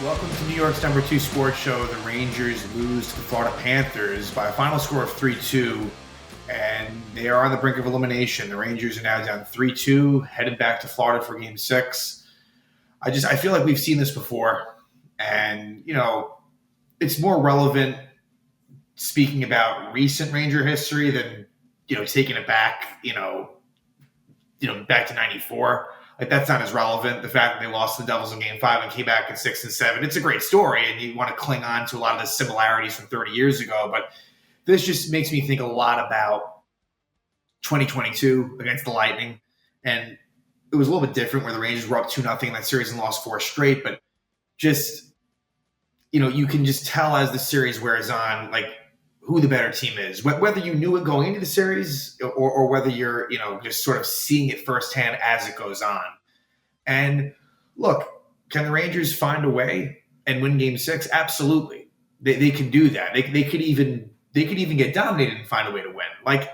Welcome to New York's number 2 sports show. The Rangers lose to the Florida Panthers by a final score of 3-2, and they are on the brink of elimination. The Rangers are now down 3-2, headed back to Florida for Game 6. I feel like we've seen this before, and, it's more relevant speaking about recent Ranger history than, taking it back, back to 94. Like, that's not as relevant. The fact that they lost to the Devils in Game 5 and came back in 6 and 7, it's a great story, and you want to cling on to a lot of the similarities from 30 years ago. But this just makes me think a lot about 2022 against the Lightning. And it was a little bit different where the Rangers were up 2-0 in that series and lost 4 straight. But just, you can just tell as the series wears on, like, who the better team is, whether you knew it going into the series or whether you're, just sort of seeing it firsthand as it goes on. And look, can the Rangers find a way and win Game 6? Absolutely. They can do that. They could even get dominated and find a way to win. Like,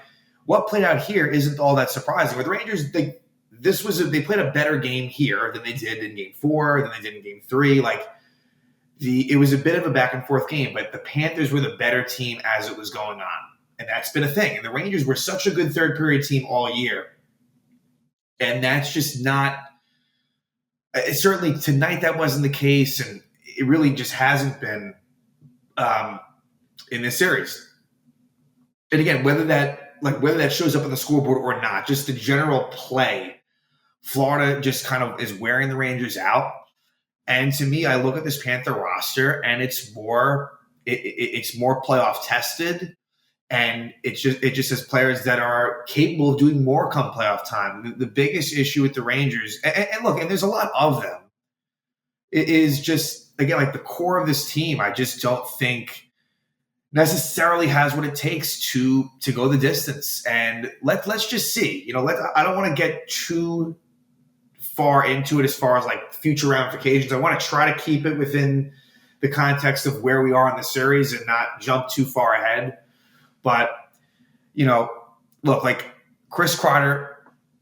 what played out here isn't all that surprising. Where the Rangers, they played a better game here than they did in Game 4, than they did in Game 3. It was a bit of a back and forth game, but the Panthers were the better team as it was going on. And that's been a thing. And the Rangers were such a good third period team all year. And that's just not – certainly tonight that wasn't the case, and it really just hasn't been in this series. And again, whether that shows up on the scoreboard or not, just the general play, Florida just kind of is wearing the Rangers out. And to me, I look at this Panther roster, and it's more playoff tested, and it just has players that are capable of doing more come playoff time. The biggest issue with the Rangers, and look, and there's a lot of them, it is just, again, like the core of this team, I just don't think necessarily has what it takes to go the distance. And let's just see. I don't want to get too far into it as far as like future ramifications. I want to try to keep it within the context of where we are in the series and not jump too far ahead. But, look, like Chris Kreider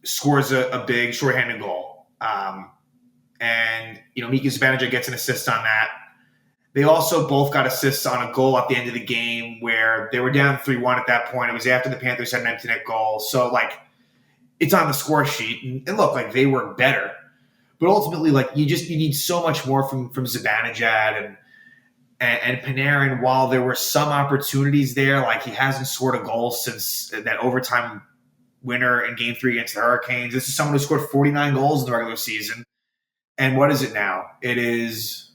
scores a big shorthanded goal. And Mika Zibanejad gets an assist on that. They also both got assists on a goal at the end of the game where they were down 3-1 at that point. It was after the Panthers had an empty net goal. So, it's on the score sheet, and look, like they were better, but ultimately, like you need so much more from Zibanejad and Panarin. While there were some opportunities there, like he hasn't scored a goal since that overtime winner in Game 3 against the Hurricanes. This is someone who scored 49 goals in the regular season, and what is it now? It is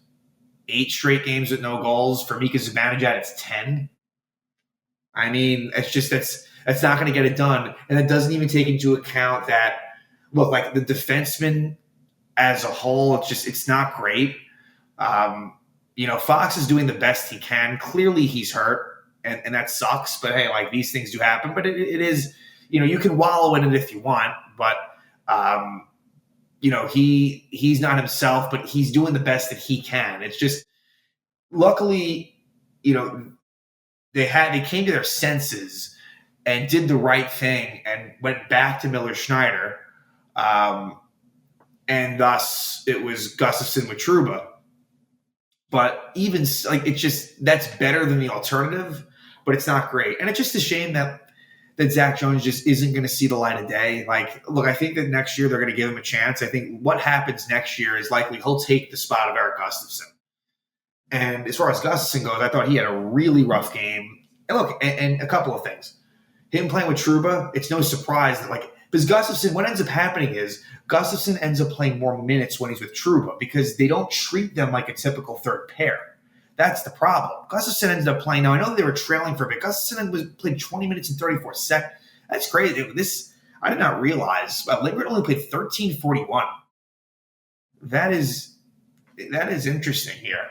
8 straight games with no goals. For Mika Zibanejad, it's 10. I mean, that's not going to get it done. And that doesn't even take into account that, look, like the defenseman as a whole, it's not great. Fox is doing the best he can. Clearly he's hurt, and that sucks. But, hey, like these things do happen. But it is, you can wallow in it if you want. But, he's not himself, but he's doing the best that he can. It's just, luckily, they came to their senses and did the right thing and went back to Miller Schneider. And thus it was Gustafsson with Trouba. But even that's better than the alternative, but it's not great. And it's just a shame that Zach Jones just isn't going to see the light of day. Like, look, I think that next year they're going to give him a chance. I think what happens next year is likely he'll take the spot of Erik Gustafsson. And as far as Gustafsson goes, I thought he had a really rough game. And look, and a couple of things. Him playing with Trouba, it's no surprise that, because Gustafsson, what ends up happening is Gustafsson ends up playing more minutes when he's with Trouba because they don't treat them like a typical third pair. That's the problem. Gustafsson ended up playing. Now, I know they were trailing for a bit. Gustafsson played 20 minutes and 34 seconds. That's crazy. I did not realize. Lindgren only played 13:41. That is interesting here.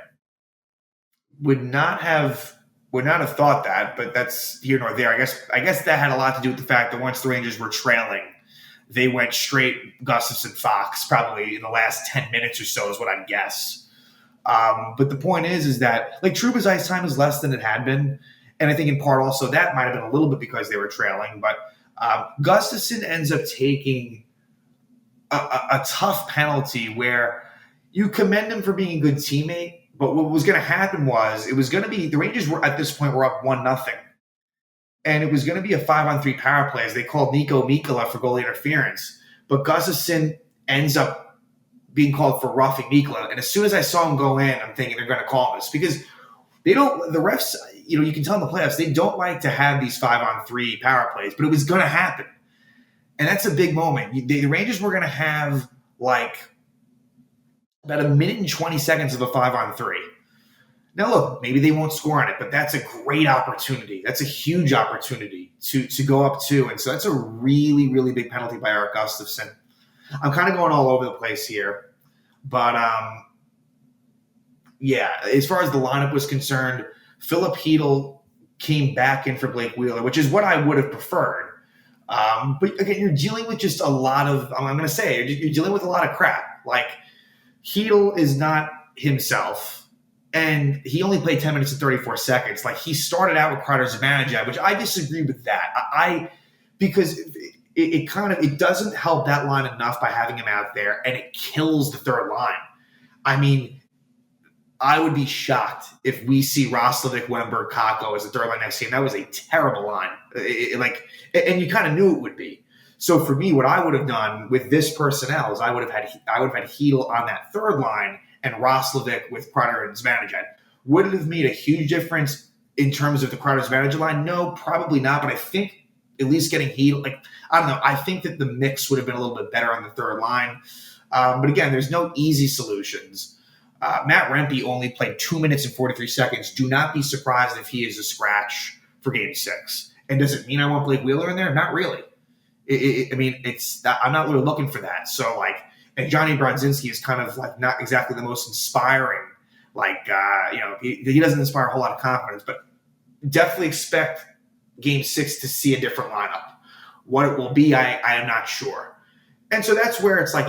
Would not have thought that, but that's here nor there. I guess that had a lot to do with the fact that once the Rangers were trailing, they went straight Gustafsson Fox probably in the last 10 minutes or so is what I'd guess. But the point is that Trouba's ice time is less than it had been. And I think in part also that might have been a little bit because they were trailing. But Gustafsson ends up taking a tough penalty where you commend him for being a good teammate, But what was going to happen was it was going to be the Rangers were at this point were up 1-0. And it was going to be a 5-on-3 power play as they called Nico Mikkola for goalie interference. But Gustafsson ends up being called for roughing Mikkola. And as soon as I saw him go in, I'm thinking they're going to call this because they don't, the refs, you can tell in the playoffs, they don't like to have these 5-on-3 power plays, but it was going to happen. And that's a big moment. The Rangers were going to have like about 1:20 of a 5-on-3. Now, look, maybe they won't score on it, but that's a great opportunity. That's a huge opportunity to go up 2. And so that's a really, really big penalty by Erik Gustafsson. I'm kind of going all over the place here. But, yeah, as far as the lineup was concerned, Philip Hedl came back in for Blake Wheeler, which is what I would have preferred. But, again, you're dealing with just a lot of – I'm going to say you're dealing with a lot of crap. Like, Hedl is not himself. And he only played 10 minutes and 34 seconds. Like, he started out with Kreider Zibanejad, which I disagree with that. Because it doesn't help that line enough by having him out there, and it kills the third line. I mean, I would be shocked if we see Roslovic, Wennberg, Kakko as the third line next game. That was a terrible line. And you kind of knew it would be. So for me, what I would have done with this personnel is I would have had Hedl on that third line and Roslovic with Kreider and Zibanejad. Would it have made a huge difference in terms of the Kreider Zibanejad line? No, probably not. But I think at least getting Hedl, I don't know. I think that the mix would have been a little bit better on the third line. But again, there's no easy solutions. Matt Rempe only played 2 minutes and 43 seconds. Do not be surprised if he is a scratch for Game 6. And does it mean I want Blake Wheeler in there? Not really. I'm not really looking for that. So, and Johnny Brodzinski is kind of not exactly the most inspiring. He doesn't inspire a whole lot of confidence, but definitely expect Game 6 to see a different lineup. What it will be, I am not sure. And so that's where it's not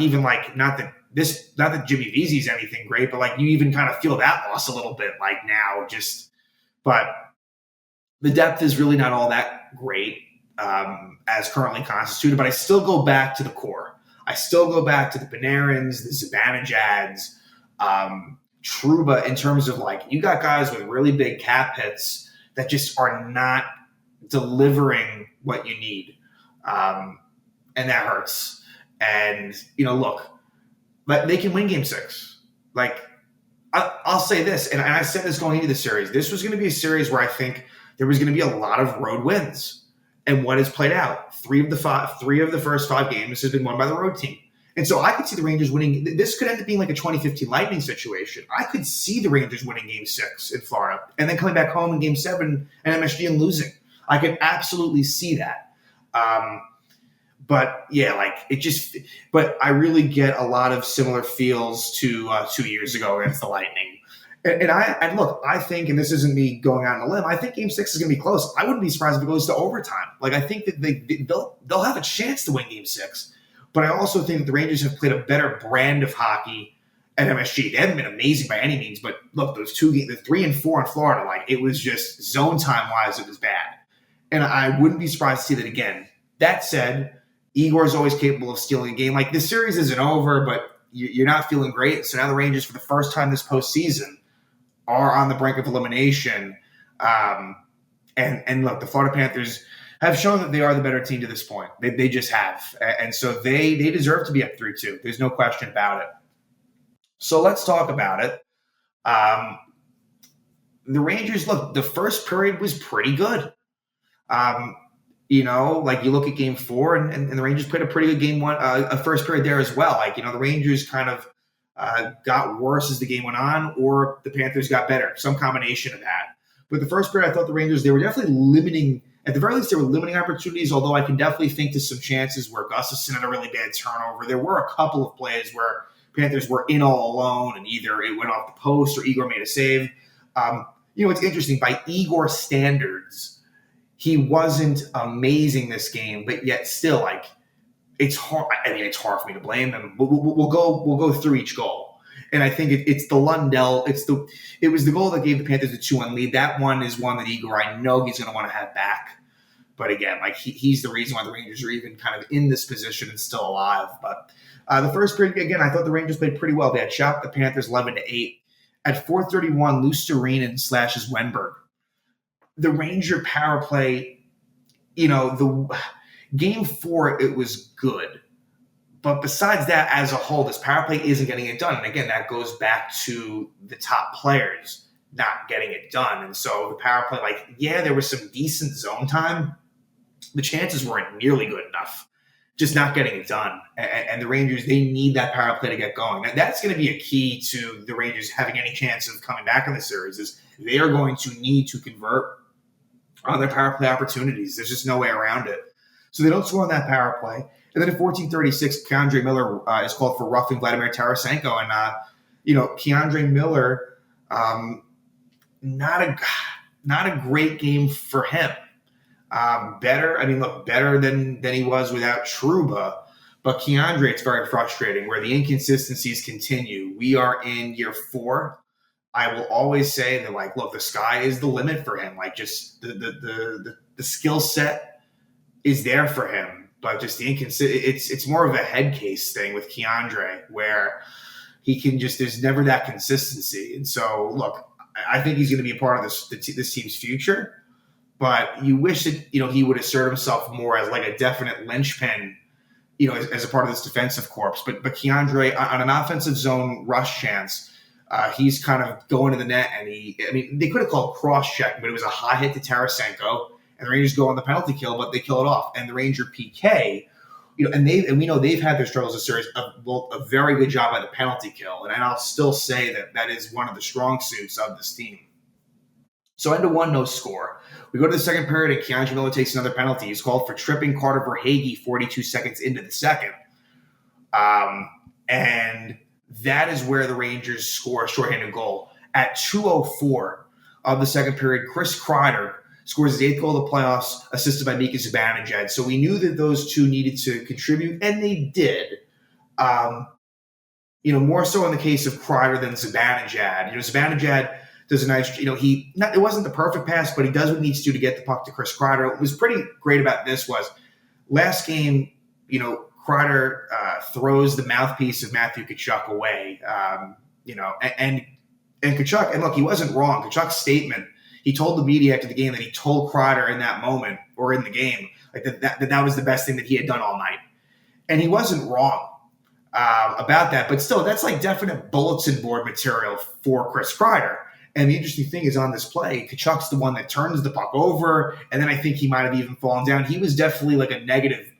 that Jimmy Vesey's anything great, but you even kind of feel that loss a little bit now. But the depth is really not all that great as currently constituted. But I still go back to the core. I still go back to the Panarins, the Zibanejads, Trouba in terms of you got guys with really big cap hits that just are not delivering what you need. And that hurts. And, look, but they can win Game 6. I'll say this, and I said this going into the series. This was going to be a series where I think there was going to be a lot of road wins. And what has played out? 3 of the first 5 games has been won by the road team. And so I could see the Rangers winning. This could end up being like a 2015 Lightning situation. I could see the Rangers winning Game 6 in Florida and then coming back home in Game 7 and MSG and losing. I could absolutely see that. But yeah, but I really get a lot of similar feels to 2 years ago against the Lightning. And look, I think, and this isn't me going out on a limb, I think Game 6 is going to be close. I wouldn't be surprised if it goes to overtime. I think that they'll have a chance to win Game 6. But I also think that the Rangers have played a better brand of hockey at MSG. They haven't been amazing by any means, but look, those 2 games, the 3 and 4 in Florida, it was just zone time-wise, it was bad. And I wouldn't be surprised to see that again. That said, Igor is always capable of stealing a game. This series isn't over, but you're not feeling great. So now the Rangers, for the first time this postseason, are on the brink of elimination. And look, the Florida Panthers have shown that they are the better team to this point. They just have. And so they deserve to be up 3-2. There's no question about it. So let's talk about it. The Rangers, look, the first period was pretty good. You look at Game 4 and the Rangers played a pretty good Game 1, a first period there as well. The Rangers kind of got worse as the game went on, or the Panthers got better, some combination of that. But the first period, I thought the Rangers, they were definitely limiting, at the very least, they were limiting opportunities, although I can definitely think to some chances where Gustafsson had a really bad turnover. There were a couple of plays where Panthers were in all alone, and either it went off the post or Igor made a save. It's interesting. By Igor standards, he wasn't amazing this game, but yet still, it's hard. It's hard for me to blame them. We'll go through each goal, and I think it's the Lundell. It was the goal that gave the Panthers the 2-1 lead. That one is one that Igor, I know he's going to want to have back. But again, he's the reason why the Rangers are even kind of in this position and still alive. But the first period, again, I thought the Rangers played pretty well. They had shot the Panthers 11-8. At 4:31, Lusterinen slashes Wenberg. The Ranger power play, the game 4, it was good. But besides that, as a whole, this power play isn't getting it done. And again, that goes back to the top players not getting it done. And so the power play, there was some decent zone time. The chances weren't nearly good enough. Just not getting it done. And the Rangers, they need that power play to get going. And that's going to be a key to the Rangers having any chance of coming back in the series, is they are going to need to convert on their power play opportunities. There's just no way around it. So they don't score on that power play. And then at 14:36, Keandre Miller is called for roughing Vladimir Tarasenko. And, Keandre Miller, not a great game for him. Better than he was without Trouba. But Keandre, it's very frustrating where the inconsistencies continue. We are in year 4. I will always say that, look, the sky is the limit for him. Just the skill set is there for him. But just the it's more of a head case thing with Keandre, where he can there's never that consistency. And so, look, I think he's going to be a part of this team's future. But you wish that he would assert himself more as a definite linchpin, as a part of this defensive corps. But Keandre, on an offensive zone rush chance, he's kind of going to the net, and they could have called cross check, but it was a high hit to Tarasenko. And the Rangers go on the penalty kill, but they kill it off. And the Ranger PK, and we know they've had their struggles this series. A very good job by the penalty kill, and I'll still say that is one of the strong suits of this team. So end of 1, no score. We go to the second period, and Keandre Miller takes another penalty. He's called for tripping Carter Verhaeghe 42 seconds into the second, and that is where the Rangers score a shorthanded goal at 2:04 of the second period. Chris Kreider scores his 8th goal of the playoffs, assisted by Mika Zibanejad. So we knew that those two needed to contribute, and they did. More so in the case of Kreider than Zibanejad. Zibanejad does a nice, it wasn't the perfect pass, but he does what he needs to get the puck to Chris Kreider. What was pretty great about this was last game, Kreider throws the mouthpiece of Matthew Tkachuk away, and Tkachuk, and look, he wasn't wrong. Tkachuk's statement, he told the media after the game that he told Kreider in that moment or in the game that was the best thing that he had done all night. And he wasn't wrong about that. But still, that's definite bulletin board material for Chris Kreider. And the interesting thing is on this play, Tkachuk's the one that turns the puck over, and then I think he might have even fallen down. He was definitely a negative,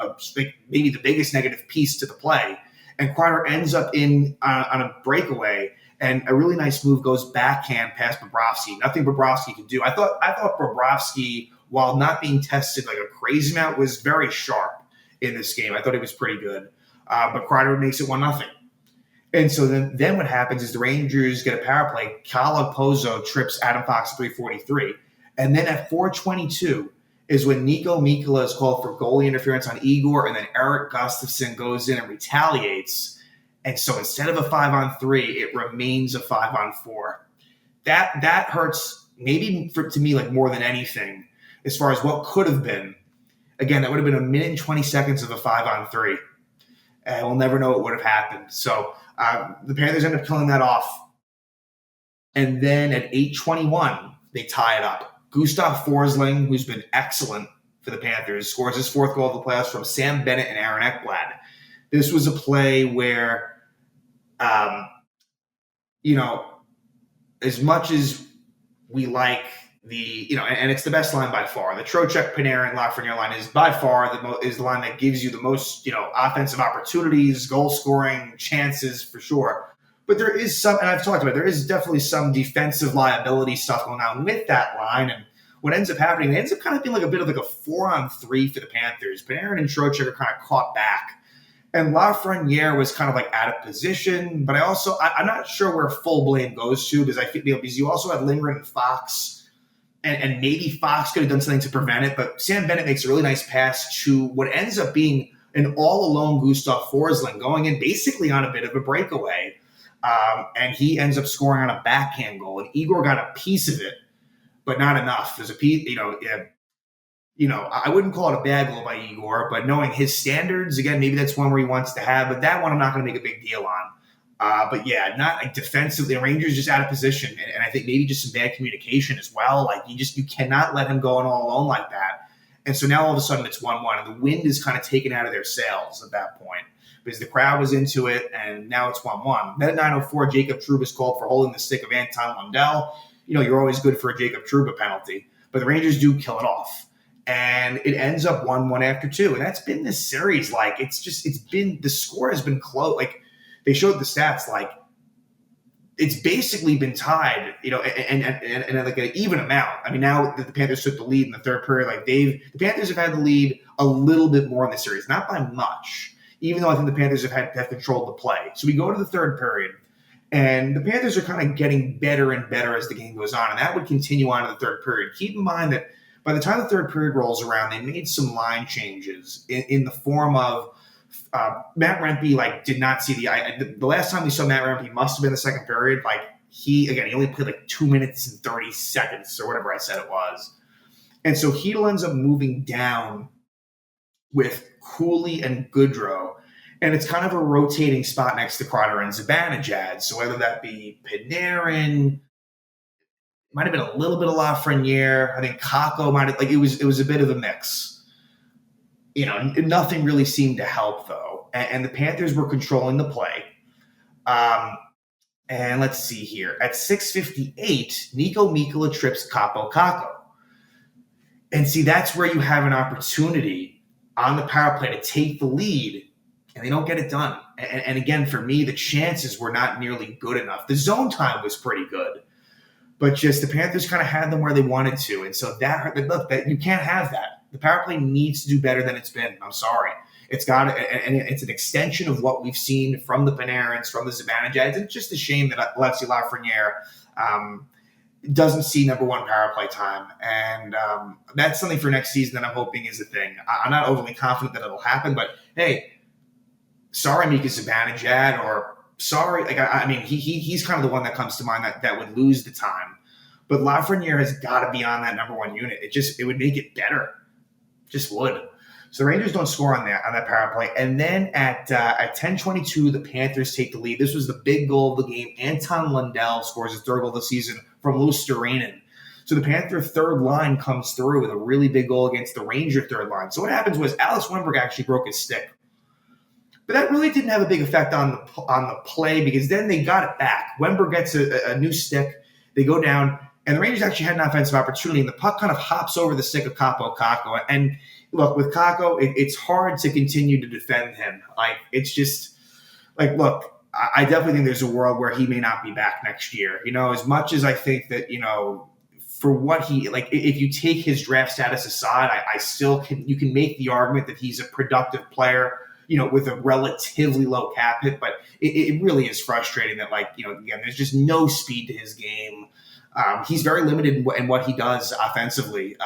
maybe the biggest negative piece to the play. And Kreider ends up on a breakaway, and a really nice move goes backhand past Bobrovsky. Nothing Bobrovsky could do. I thought Bobrovsky, while not being tested a crazy amount, was very sharp in this game. I thought he was pretty good. But Kreider makes it 1-0. And so then what happens is the Rangers get a power play. Kyle Okposo trips Adam Fox at 3:43. And then at 4:22 is when Nico Mikkola is called for goalie interference on Igor, and then Eric Gustafsson goes in and retaliates. And so instead of a 5-on-3, it remains a 5-on-4. That hurts maybe to me more than anything as far as what could have been. Again, that would have been 1 minute and 20 seconds of a 5-on-3. And we'll never know what would have happened. So the Panthers end up killing that off. And then at 8:21, they tie it up. Gustav Forsling, who's been excellent for the Panthers, scores his 4th goal of the playoffs from Sam Bennett and Aaron Ekblad. This was a play where, as much as we like and it's the best line by far. The Trocheck, Panarin, Lafreniere line is by far the line that gives you the most, offensive opportunities, goal scoring chances for sure. But there is some, and I've talked about it, there is definitely some defensive liability stuff going on with that line. And what ends up happening, it ends up kind of being a bit of a 4-on-3 for the Panthers. Panarin and Trocheck are kind of caught back. And Lafreniere was kind of out of position. But I'm not sure where full blame goes to, because you also had Lindgren and Fox. And maybe Fox could have done something to prevent it, but Sam Bennett makes a really nice pass to what ends up being an all-alone Gustav Forsling going in basically on a bit of a breakaway. And he ends up scoring on a backhand goal. And Igor got a piece of it, but not enough. There's a piece, I wouldn't call it a bad goal by Igor, but knowing his standards, again, maybe that's one where he wants to have, but that one I'm not going to make a big deal But yeah, not like defensively. The Rangers just out of position, and I think maybe just some bad communication as well. Like you cannot let him go on all alone like that. And so now all of a sudden it's 1-1, and the wind is kind of taken out of their sails at that point because the crowd was into it, and now it's 1-1. Then at 9:04, Jacob Trouba is called for holding the stick of Anton Lundell. You're always good for a Jacob Trouba penalty, but the Rangers do kill it off. And it ends up 1-1 after 2. And that's been this series. Like, the score has been close. Like, they showed the stats, like, it's basically been tied, and like an even amount. I mean, now that the Panthers took the lead in the third period, like the Panthers have had the lead a little bit more in the series, not by much, even though I think the Panthers have controlled the play. So we go to the third period, and the Panthers are kind of getting better and better as the game goes on, and that would continue on in the third period. Keep in mind that by the time the third period rolls around, they made some line changes in the form of Matt Rempe did not see the last time we saw Matt Rempe must have been the second period. Like he only played 2 minutes and 30 seconds or whatever I said it was. And so Hedl ends up moving down with Cooley and Goodrow. And it's kind of a rotating spot next to Carter and Zibanejad. So whether that be Panarin, might have been a little bit of Lafreniere. I think Kakko might have, it was a bit of a mix. Nothing really seemed to help, though. And the Panthers were controlling the play. And let's see here. At 6:58, Nico Mikkola trips Kakko. And see, that's where you have an opportunity on the power play to take the lead, and they don't get it done. And again, for me, the chances were not nearly good enough. The zone time was pretty good, but just the Panthers kind of had them where they wanted to. And so that you can't have that. The power play needs to do better than it's been. I'm sorry. It's got and it's an extension of what we've seen from the Panarins, from the Zibanejads. It's just a shame that Alexis Lafreniere doesn't see number one power play time. And that's something for next season that I'm hoping is a thing. I'm not overly confident that it'll happen, but hey, sorry, Mika Zibanejad, or sorry. He's kind of the one that comes to mind that would lose the time. But Lafreniere has got to be on that number one unit. It would make it better. Just would. So the Rangers don't score on that power play. And then at 10:22, the Panthers take the lead. This was the big goal of the game. Anton Lundell scores his third goal of the season from Luostarinen. So the Panther third line comes through with a really big goal against the Ranger third line. So what happens was Alex Wennberg actually broke his stick. But that really didn't have a big effect on the play, because then they got it back. Wennberg gets a new stick. They go down. And the Rangers actually had an offensive opportunity, and the puck kind of hops over the stick of Kakko. And look, with Kakko, it's hard to continue to defend him. It's just look, I definitely think there's a world where he may not be back next year. As much as I think that, for what he, if you take his draft status aside, you can make the argument that he's a productive player, with a relatively low cap hit. But it really is frustrating that, again, there's just no speed to his game. He's very limited in what he does offensively.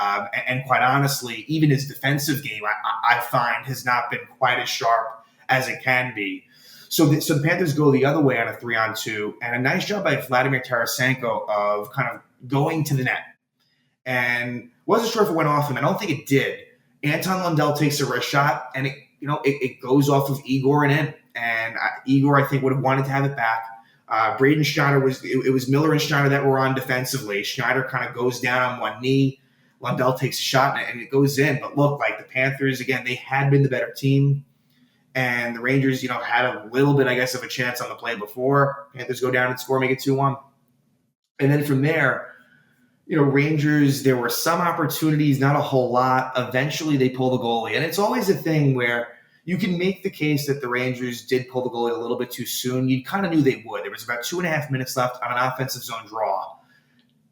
And quite honestly, even his defensive game, I find, has not been quite as sharp as it can be. So the Panthers go the other way on a 3-on-2, and a nice job by Vladimir Tarasenko of kind of going to the net. And wasn't sure if it went off him. I don't think it did. Anton Lundell takes a wrist shot, and it goes off of Igor and in. And Igor, I think, would have wanted to have it back. Braden Schneider it was Miller and Schneider that were on defensively. Schneider kind of goes down on one knee. Lundell takes a shot and it goes in. But look, the Panthers, again, they had been the better team. And the Rangers, had a little bit, I guess, of a chance on the play before. Panthers go down and score, make it 2-1. And then from there, Rangers, there were some opportunities, not a whole lot. Eventually they pull the goalie. And it's always a thing where you can make the case that the Rangers did pull the goalie a little bit too soon. You kind of knew they would. There was about 2.5 minutes left on an offensive zone draw,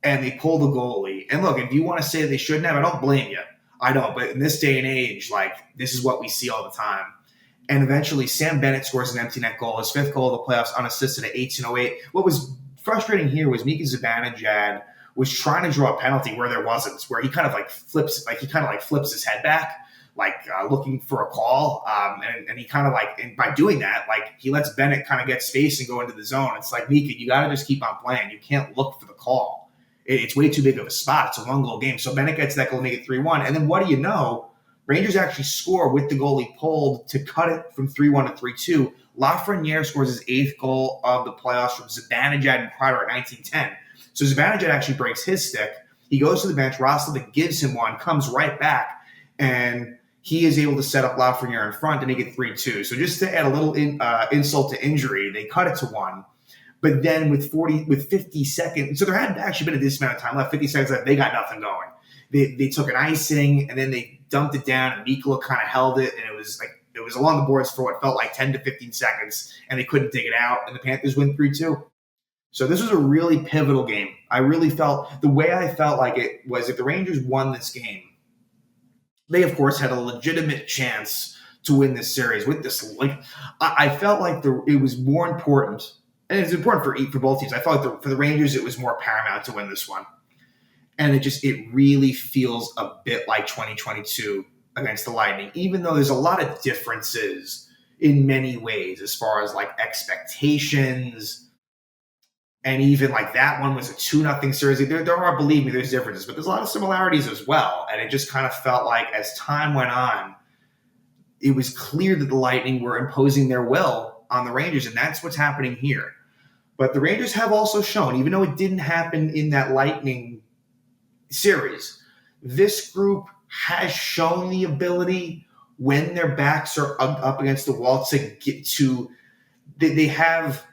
and they pulled the goalie. And look, if you want to say they shouldn't have, I don't blame you. I don't. But in this day and age, this is what we see all the time. And eventually, Sam Bennett scores an empty net goal, his fifth goal of the playoffs, unassisted at 18:08. What was frustrating here was Mika Zibanejad was trying to draw a penalty where there wasn't, where he kind of flips his head back, looking for a call. And he kind of and by doing that, he lets Bennett kind of get space and go into the zone. It's Mika, you got to just keep on playing. You can't look for the call. It's way too big of a spot. It's a one-goal game. So Bennett gets that goal to make it 3-1. And then what do you know? Rangers actually score with the goalie pulled to cut it from 3-1 to 3-2. Lafreniere scores his 8th goal of the playoffs from Zibanejad and Kreider at 19:10. So Zibanejad actually breaks his stick. He goes to the bench. Roslovic gives him one, comes right back, and he is able to set up Lafreniere in front to make it 3-2. So just to add a little insult to injury, they cut it to 1. But then with 50 seconds, so there hadn't actually been a decent amount of time left, 50 seconds left, they got nothing going. They took an icing, and then they dumped it down, and Mikkola kind of held it, and it was along the boards for what felt like 10 to 15 seconds, and they couldn't dig it out, and the Panthers win 3-2. So this was a really pivotal game. I really felt, the way I felt like it was, if the Rangers won this game, they, of course, had a legitimate chance to win this series with this. Like, I felt like it was more important, and it's important for both teams. I felt like for the Rangers, it was more paramount to win this one. And it really feels a bit like 2022 against the Lightning, even though there's a lot of differences in many ways as far as like expectations. And even like that one was a 2-0 series. There are, believe me, there's differences, but there's a lot of similarities as well. And it just kind of felt like as time went on, it was clear that the Lightning were imposing their will on the Rangers, and that's what's happening here. But the Rangers have also shown, even though it didn't happen in that Lightning series, this group has shown the ability when their backs are up against the wall to get to, they have,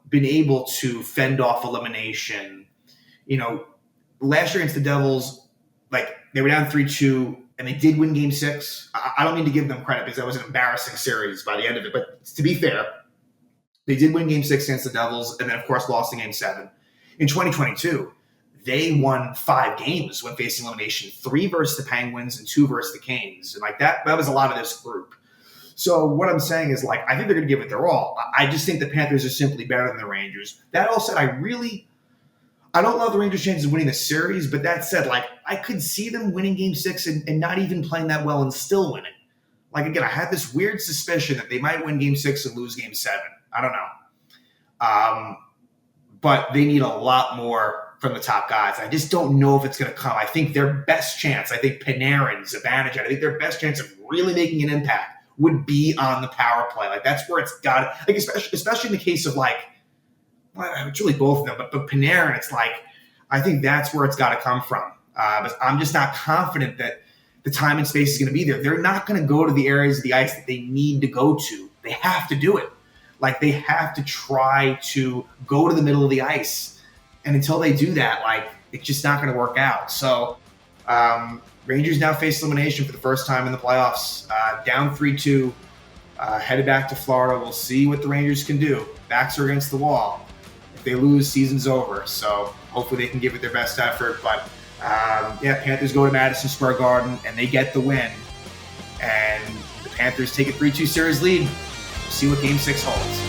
been able to fend off elimination. Last year against the Devils, like they were down 3-2 and they did win game 6. I don't mean to give them credit because that was an embarrassing series by the end of it, but to be fair, they did win game 6 against the Devils and then of course lost in game 7. In 2022, they won 5 games when facing elimination, 3 versus the Penguins and 2 versus the Canes. And like that was a lot of this group. So what I'm saying is, like, I think they're going to give it their all. I just think the Panthers are simply better than the Rangers. That all said, I don't love the Rangers' chances of winning the series, but that said, like, I could see them winning game 6 and not even playing that well and still winning. Like, again, I had this weird suspicion that they might win game 6 and lose game 7. I don't know. But they need a lot more from the top guys. I just don't know if it's going to come. I think their best chance, I think Panarin, Zibanejad, I think their best chance of really making an impact would be on the power play. Like, that's where it's got to, like, especially in the case of, like, well, it's really both of them, but Panarin, it's like, I think that's where it's got to come from. But I'm just not confident that the time and space is going to be there. They're not going to go to the areas of the ice that they need to go to. They have to do it. Like, they have to try to go to the middle of the ice. And until they do that, like, it's just not going to work out. So, Rangers now face elimination for the first time in the playoffs, down 3-2, headed back to Florida. We'll see what the Rangers can do. Backs are against the wall. If they lose, season's over. So hopefully they can give it their best effort. But, Panthers go to Madison Square Garden, and they get the win. And the Panthers take a 3-2 series lead. We'll see what Game 6 holds.